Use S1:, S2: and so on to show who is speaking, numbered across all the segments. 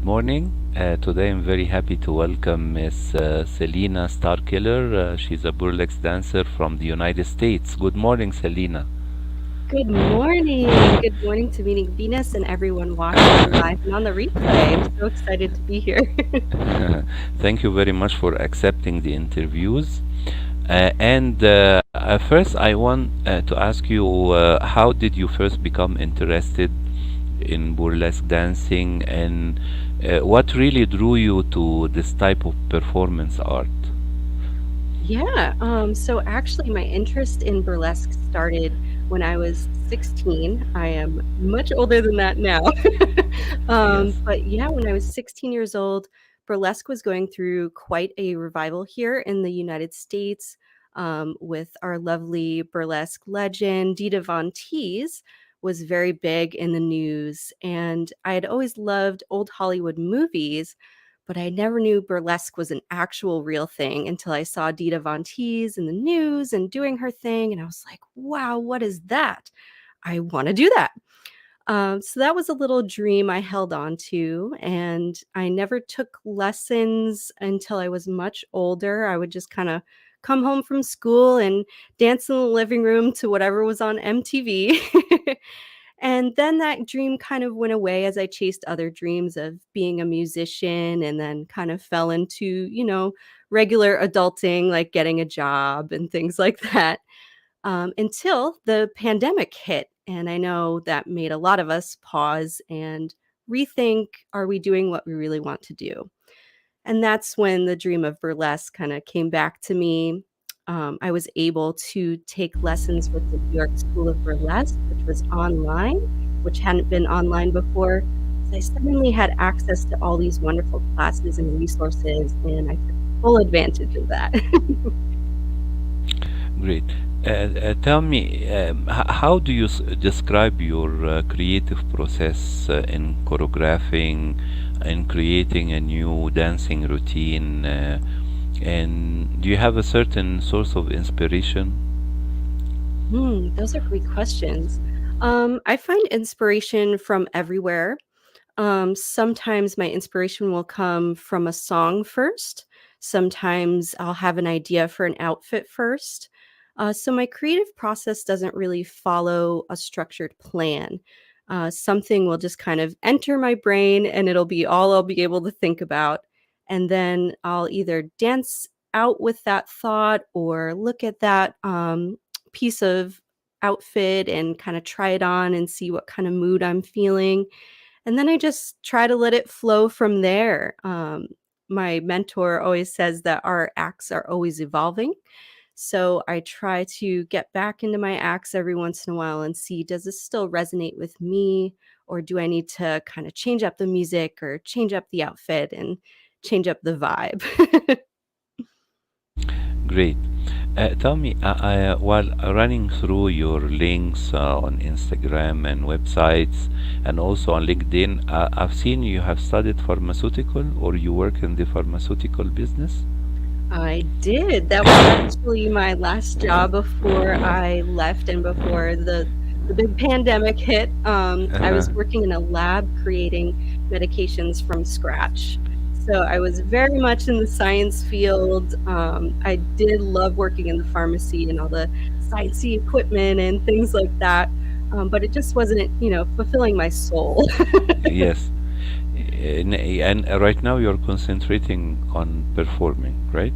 S1: good morning. Today I'm very happy to welcome Miss Selina Starkillr. She's a burlesque dancer from the United States. Good morning, Selina.
S2: Good morning. Good morning to Meaning Venus and everyone watching live and on the replay. I'm so excited to be here.
S1: Thank you very much for accepting the interviews. And first, I want to ask you, how did you first become interested in burlesque dancing, and what really drew you to this type of performance art?
S2: So actually my interest in burlesque started when I was 16. I am much older than that now.
S1: Yes.
S2: But yeah, when I was 16 years old, burlesque was going through quite a revival here in the United States, with our lovely burlesque legend, Dita Von Teese was very big in the news. And I had always loved old Hollywood movies, but I never knew burlesque was an actual real thing until I saw Dita Von Teese in the news and doing her thing. And I was like, wow, what is that? I want to do that. So that was a little dream I held on to. And I never took lessons until I was much older. I would just kind of come home from school and dance in the living room to whatever was on MTV. And then that dream kind of went away as I chased other dreams of being a musician, and then kind of fell into, regular adulting, like getting a job and things like that, until the pandemic hit. And I know that made a lot of us pause and rethink, are we doing what we really want to do? And that's when the dream of burlesque kind of came back to me. I was able to take lessons with the New York School of Burlesque, which was online, which hadn't been online before. So I suddenly had access to all these wonderful classes and resources, and I took full advantage of that.
S1: Great. Tell me, how do you describe your creative process in choreographing and creating a new dancing routine? And do you have a certain source of inspiration?
S2: Those are great questions. I find inspiration from everywhere. Sometimes my inspiration will come from a song first. Sometimes I'll have an idea for an outfit first. So my creative process doesn't really follow a structured plan. Something will just kind of enter my brain and it'll be all I'll be able to think about. And then I'll either dance out with that thought or look at that piece of outfit and kind of try it on and see what kind of mood I'm feeling, and then I just try to let it flow from there. My mentor always says that our acts are always evolving. So I try to get back into my acts every once in a while and see, does this still resonate with me? Or do I need to kind of change up the music or change up the outfit and change up the vibe?
S1: Great. Tell me, while running through your links on Instagram and websites and also on LinkedIn, I've seen you have studied pharmaceutical, or you work in the pharmaceutical business.
S2: I did. That was actually my last job before I left and before the big pandemic hit. I
S1: Uh-huh.
S2: was working in a lab creating medications from scratch. So I was very much in the science field. I did love working in the pharmacy and all the sciencey equipment and things like that. But it just wasn't, fulfilling my soul.
S1: Yes. And right now you're concentrating on performing, right?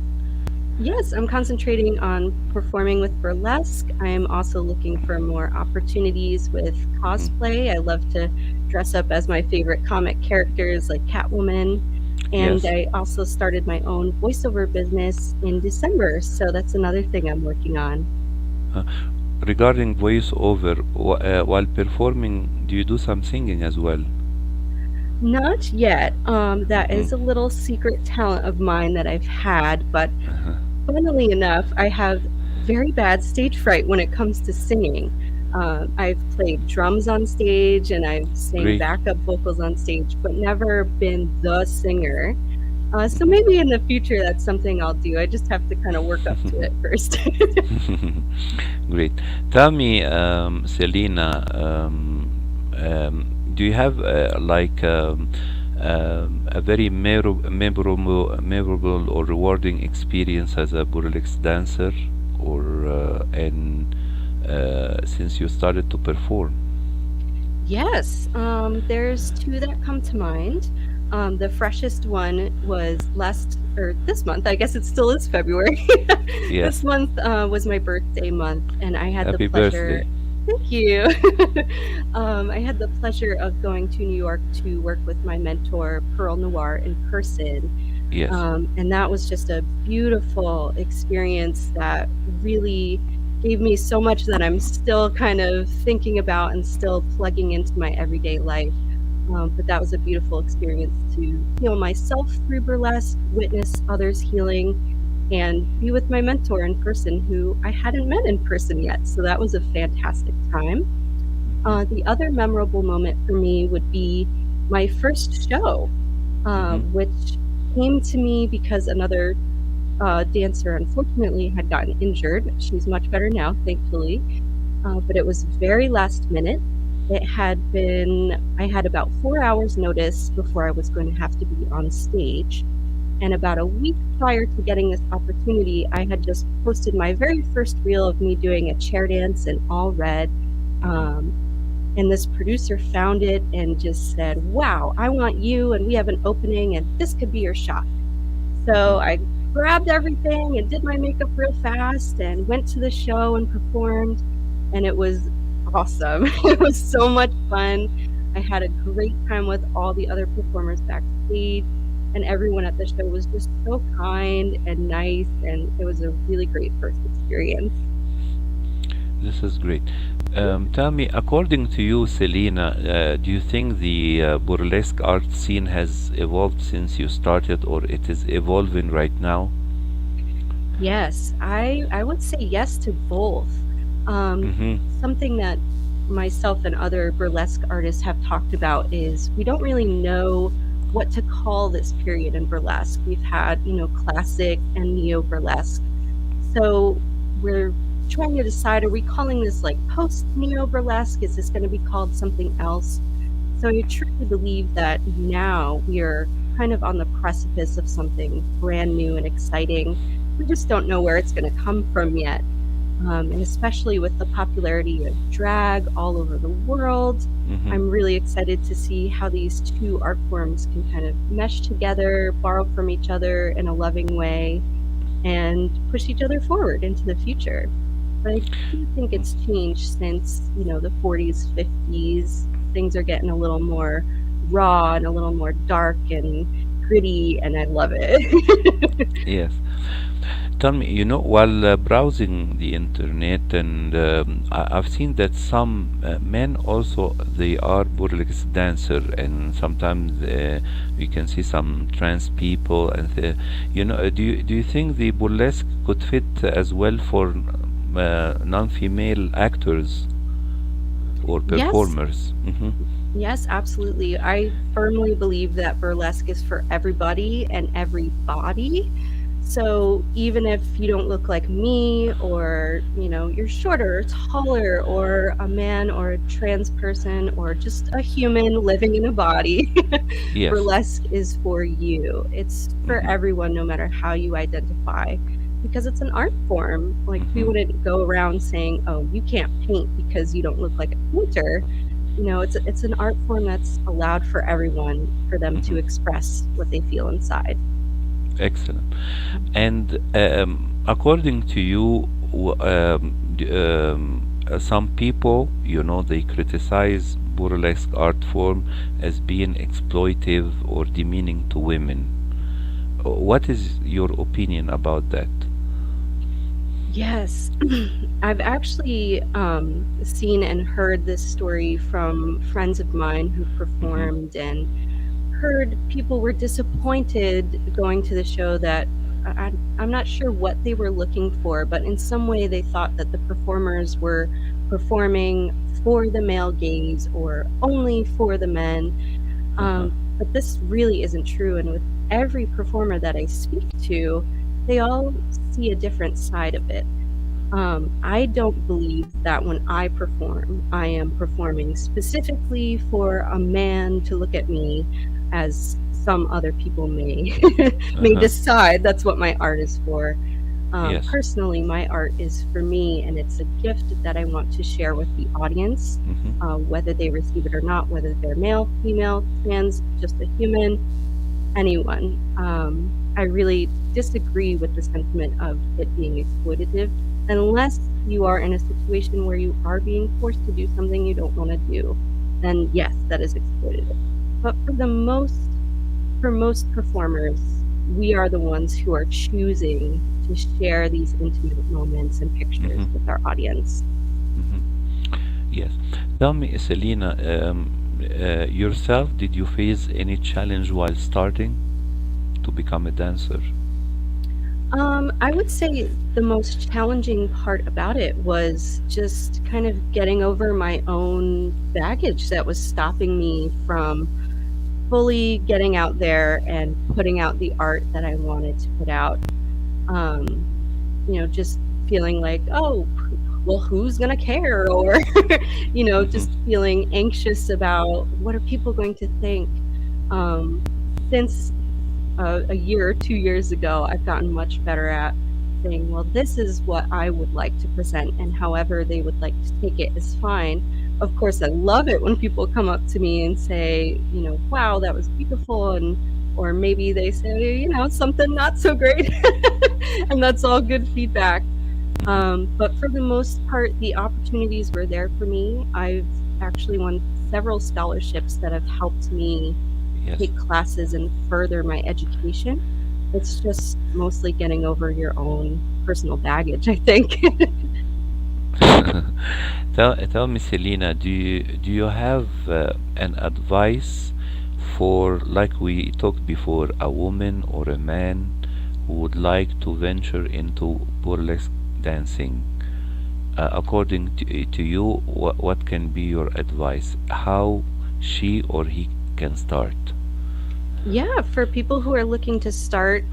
S2: Yes, I'm concentrating on performing with burlesque. I am also looking for more opportunities with
S1: Mhm.
S2: cosplay. I love to dress up as my favorite comic characters like Catwoman. And
S1: Yes.
S2: I also started my own voiceover business in December. So that's another thing I'm working on.
S1: Uh, Regarding voiceover, while performing, do you do some singing as well?
S2: Not yet. That
S1: Hmm.
S2: is a little secret talent of mine that I've had, but
S1: Uh-huh.
S2: funnily enough, I have very bad stage fright when it comes to singing. I've played drums on stage and I've sang
S1: Great.
S2: backup vocals on stage, but never been the singer. So
S1: Mhm.
S2: maybe in the future that's something I'll do. I just have to kind of work up to it first.
S1: Great. Tell me, Selena, do you have a very memorable or rewarding experience as a burlesque dancer, or and since you started to perform?
S2: Yes, there's two that come to mind. The freshest one was last or this month. I guess it still is February. This
S1: Yes.
S2: month was my birthday month, and I had the
S1: Happy
S2: pleasure.
S1: birthday.
S2: Thank you. I had the pleasure of going to New York to work with my mentor, Pearl Noir, in person.
S1: Yes.
S2: And that was just a beautiful experience that really gave me so much that I'm still kind of thinking about and still plugging into my everyday life. But that was a beautiful experience to heal myself through burlesque, witness others healing, and be with my mentor in person who I hadn't met in person yet. So that was a fantastic time. The
S1: Mm-hmm.
S2: other memorable moment for me would be my first show,
S1: Mm-hmm.
S2: which came to me because another dancer unfortunately had gotten injured. She's much better now, thankfully, but it was very last minute. I had about 4 hours notice before I was going to have to be on stage. And about a week prior to getting this opportunity, I had just posted my very first reel of me doing a chair dance in all red.
S1: Mm-hmm.
S2: Um, and this producer found it and just said, "Wow, I want you, and we have an opening, and this could be your shot." So
S1: Mm-hmm.
S2: I grabbed everything and did my makeup real fast and went to the show and performed, and it was awesome. It was so much fun. I had a great time with all the other performers backstage, and everyone at the show was just so kind and nice, and it was a really great first experience.
S1: This is great. Tell me, according to you, Selina, do you think the burlesque art scene has evolved since you started, or it is evolving right now?
S2: Yes, I would say yes to both.
S1: Mm-hmm.
S2: Something that myself and other burlesque artists have talked about is we don't really know what to call this period in burlesque. We've had, classic and neo burlesque. So we're trying to decide, are we calling this like post neo burlesque? Is this going to be called something else? So I truly believe that now we are kind of on the precipice of something brand new and exciting. We just don't know where it's going to come from yet. And especially with the popularity of drag all over the world,
S1: Mm-hmm.
S2: I'm really excited to see how these two art forms can kind of mesh together, borrow from each other in a loving way, and push each other forward into the future. But I do think it's changed since, the 40s, 50s. Things are getting a little more raw and a little more dark and gritty, and I love it.
S1: Yes. Tell me, while browsing the internet, and I've seen that some men also they are burlesque dancer, and sometimes we can see some trans people, and do you think the burlesque could fit as well for non-female actors or
S2: Yes,
S1: performers? Mm-hmm.
S2: yes, absolutely. I firmly believe that burlesque is for everybody and everybody. So even if you don't look like me, or you're shorter or taller, or a man or a trans person, or just a human living in a body,
S1: Yes.
S2: burlesque is for you. It's for
S1: Mm-hmm.
S2: everyone, no matter how you identify, because it's an art form. Like, we
S1: Mm-hmm.
S2: wouldn't go around saying, "Oh, you can't paint because you don't look like a painter." It's an art form that's allowed for everyone, for them to
S1: Mm-hmm.
S2: express what they feel inside.
S1: Excellent. And according to you, some people, they criticize burlesque art form as being exploitive or demeaning to women. What is your opinion about that?
S2: Yes. I've actually seen and heard this story from friends of mine who
S1: Mm-hmm.
S2: performed, and heard people were disappointed going to the show that I'm not sure what they were looking for, but in some way they thought that the performers were performing for the male gaze or only for the men.
S1: Uh-huh.
S2: But this really isn't true. And with every performer that I speak to, they all see a different side of it. I don't believe that when I perform, I am performing specifically for a man to look at me. as some other people may may
S1: Uh-huh.
S2: decide that's what my art is for.
S1: Yes.
S2: Personally, my art is for me, and it's a gift that I want to share with the audience,
S1: Mm-hmm.
S2: whether they receive it or not, whether they're male, female, trans, just a human, anyone. I really disagree with the sentiment of it being exploitative, unless you are in a situation where you are being forced to do something you don't want to do. Then yes, that is exploitative. But for most performers, we are the ones who are choosing to share these intimate moments and pictures
S1: Mm-hmm.
S2: with our audience.
S1: Mm-hmm. Yes. Tell me, Selena, yourself, did you face any challenge while starting to become a dancer?
S2: I would say the most challenging part about it was just kind of getting over my own baggage that was stopping me from fully getting out there and putting out the art that I wanted to put out. Um, just feeling like, oh, well, who's gonna care? Or,
S1: Mm-hmm.
S2: just feeling anxious about what are people going to think. Um, since a year or 2 years ago, I've gotten much better at saying, well, this is what I would like to present, and however they would like to take it is fine. Of course, I love it when people come up to me and say, wow, that was beautiful, and or maybe they say, something not so great, and that's all good feedback.
S1: Mm-hmm.
S2: But for the most part, the opportunities were there for me. I've actually won several scholarships that have helped me
S1: Yes.
S2: take classes and further my education. It's just mostly getting over your own personal baggage, I think.
S1: Tell me, Selena, do you have an advice for, like we talked before, a woman or a man who would like to venture into burlesque dancing? According to you, what can be your advice? How she or he can start?
S2: Yeah, for people who are looking to start,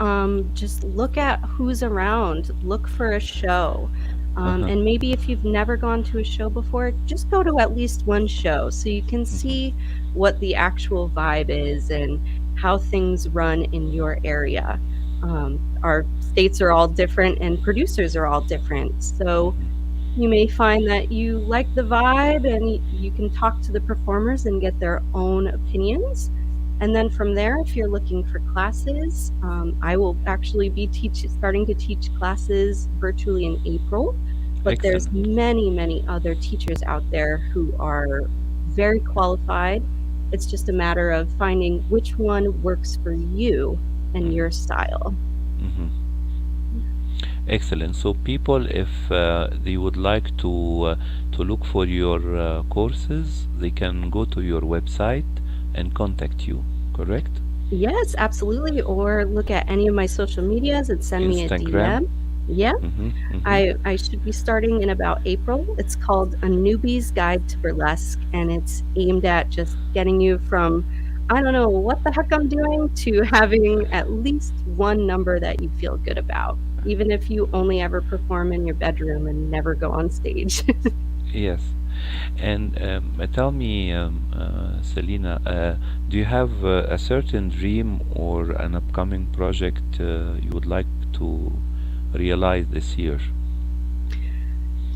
S2: just look at who's around, look for a show.
S1: Uh-huh.
S2: And maybe if you've never gone to a show before, just go to at least one show so you can
S1: Mm-hmm.
S2: see what the actual vibe is and how things run in your area. Our states are all different and producers are all different. So
S1: Mm-hmm.
S2: you may find that you like the vibe and you can talk to the performers and get their own opinions. And then from there, if you're looking for classes, I will actually be starting to teach classes virtually in April. But there's
S1: Excellent.
S2: many, many other teachers out there who are very qualified. It's just a matter of finding which one works for you and
S1: Mm-hmm.
S2: your style.
S1: Mm-hmm. Excellent. So people, if they would like to look for your courses, they can go to your website and contact you. Correct?
S2: Yes, absolutely. Or look at any of my social medias and send me a
S1: Instagram.
S2: DM. Yeah,
S1: Mm-hmm. Mm-hmm.
S2: I should be starting in about April. It's called A Newbie's Guide to Burlesque, and it's aimed at just getting you from, I don't know what the heck I'm doing, to having at least one number that you feel good about, even if you only ever perform in your bedroom and never go on stage.
S1: Yes. And tell me, Selena, do you have a certain dream or an upcoming project you would like to realize this year?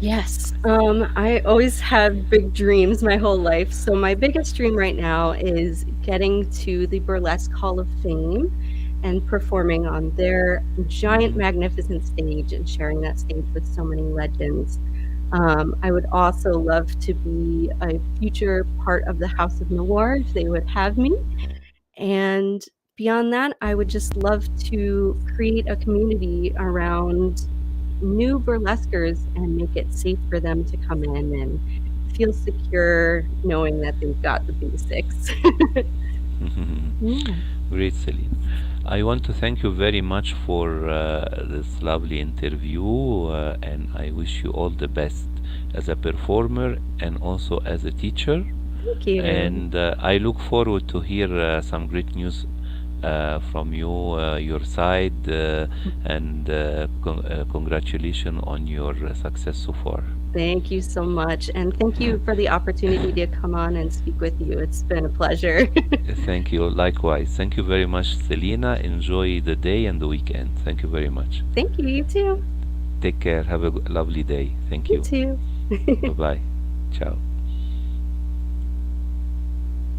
S2: Yes. I always had big dreams my whole life. So my biggest dream right now is getting to the Burlesque Hall of Fame and performing on their giant,
S1: Mm-hmm.
S2: magnificent stage and sharing that stage with so many legends. I would also love to be a future part of the House of Noir if they would have me. And beyond that, I would just love to create a community around new burlesquers and make it safe for them to come in and feel secure knowing that they've got the basics. Yeah.
S1: Great, Celine. I want to thank you very much for this lovely interview, and I wish you all the best as a performer and also as a teacher.
S2: Thank you.
S1: And I look forward to hear some great news from you, your side, and congratulations on your success so far.
S2: Thank you so much. And thank you for the opportunity to come on and speak with you. It's been a pleasure.
S1: Thank you. Likewise. Thank you very much, Selena. Enjoy the day and the weekend. Thank you very much.
S2: Thank you. You too.
S1: Take care. Have a lovely day. Thank
S2: You
S1: you.
S2: too.
S1: Bye bye. Ciao.